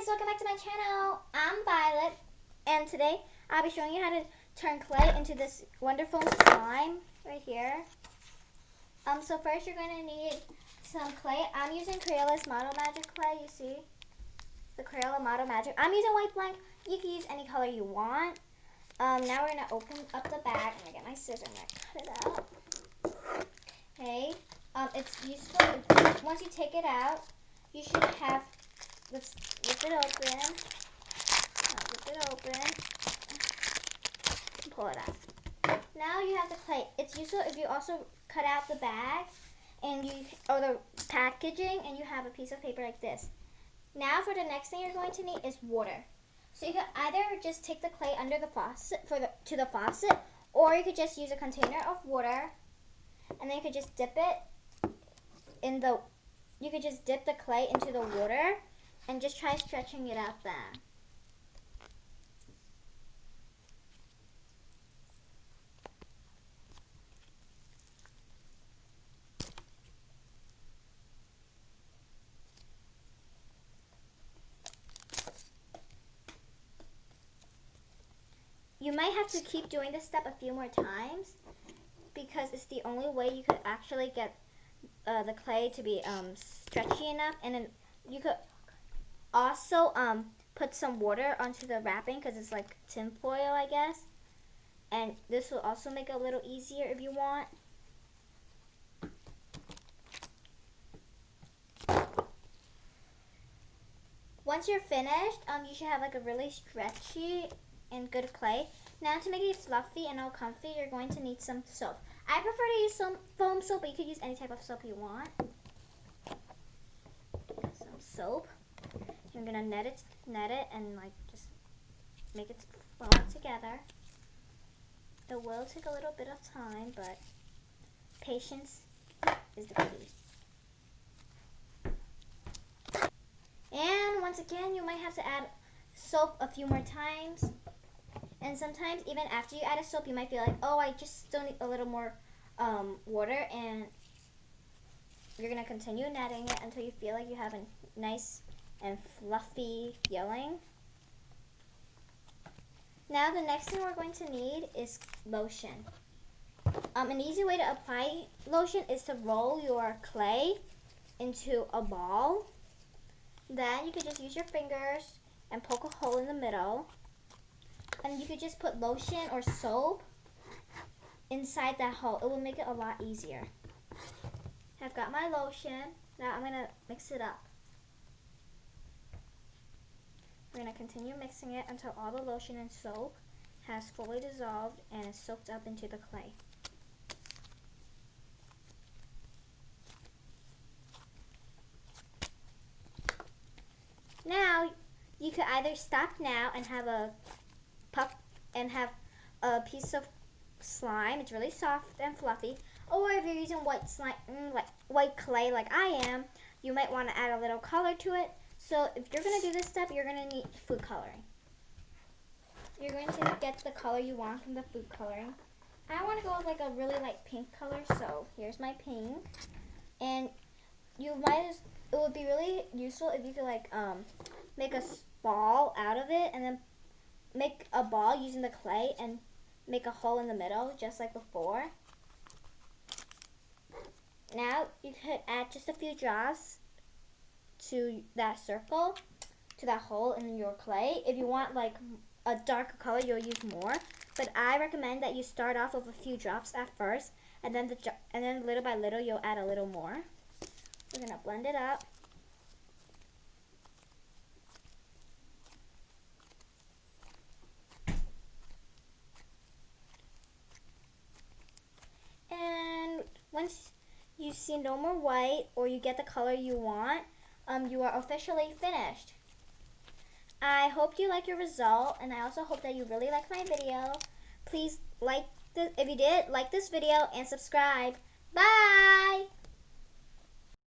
guys, welcome back to my channel. I'm Violet, and today I'll be showing you how to turn clay into this wonderful slime right here. So first you're going to need some clay. I'm using Crayola's Model Magic clay, you see? The Crayola Model Magic. I'm using white blank. You can use any color you want. Now we're going to open up the bag. I'm going to get my scissors and cut it out. Okay. It's useful once you take it out, you should have, let's lift it open. Lift it open. Pull it out. Now you have the clay. It's useful if you also cut out the bag and or the packaging, and you have a piece of paper like this. Now for the next thing you're going to need is water. So you could either just take the clay under the faucet to the faucet, or you could just use a container of water, and then you could just dip it in the. You could just dip the clay into the water, and just try stretching it out there. You might have to keep doing this step a few more times because it's the only way you could actually get the clay to be stretchy enough. And then you could also put some water onto the wrapping because it's like tin foil, I guess. And this will also make it a little easier if you want. Once you're finished, you should have like a really stretchy and good clay. Now to make it fluffy and all comfy, you're going to need some soap. I prefer to use some foam soap, but you could use any type of soap you want. Some soap. You're gonna net it and like just make it flow together. It will take a little bit of time, but patience is the key. And once again, you might have to add soap a few more times. And sometimes even after you add a soap, you might feel like, oh, I just still need a little more water, and you're going to continue netting it until you feel like you have a nice and fluffy feeling. Now the next thing we're going to need is lotion. An easy way to apply lotion is to roll your clay into a ball. Then you could just use your fingers and poke a hole in the middle. And you could just put lotion or soap inside that hole. It will make it a lot easier. I've got my lotion. Now I'm going to mix it up. We're going to continue mixing it until all the lotion and soap has fully dissolved and is soaked up into the clay. Now you could either stop now and have a piece of slime. It's really soft and fluffy. Or if you're using white slime, like white clay like I am, you might want to add a little color to it. So if you're going to do this step, you're going to need food coloring. You're going to get the color you want from the food coloring. I want to go with like a really light pink color, so here's my pink. And it would be really useful if you could like make a ball out of it, and then make a ball using the clay and make a hole in the middle just like before. Now you could add just a few drops to that circle, to that hole in your clay. If you want like a darker color, you'll use more, but I recommend that you start off with a few drops at first, and then little by little you'll add a little more. We're gonna blend it up. And once you see no more white, or you get the color you want, you are officially finished. I hope you like your result, and I also hope that you really like my video. Please like this, if you did, like this video and subscribe. Bye!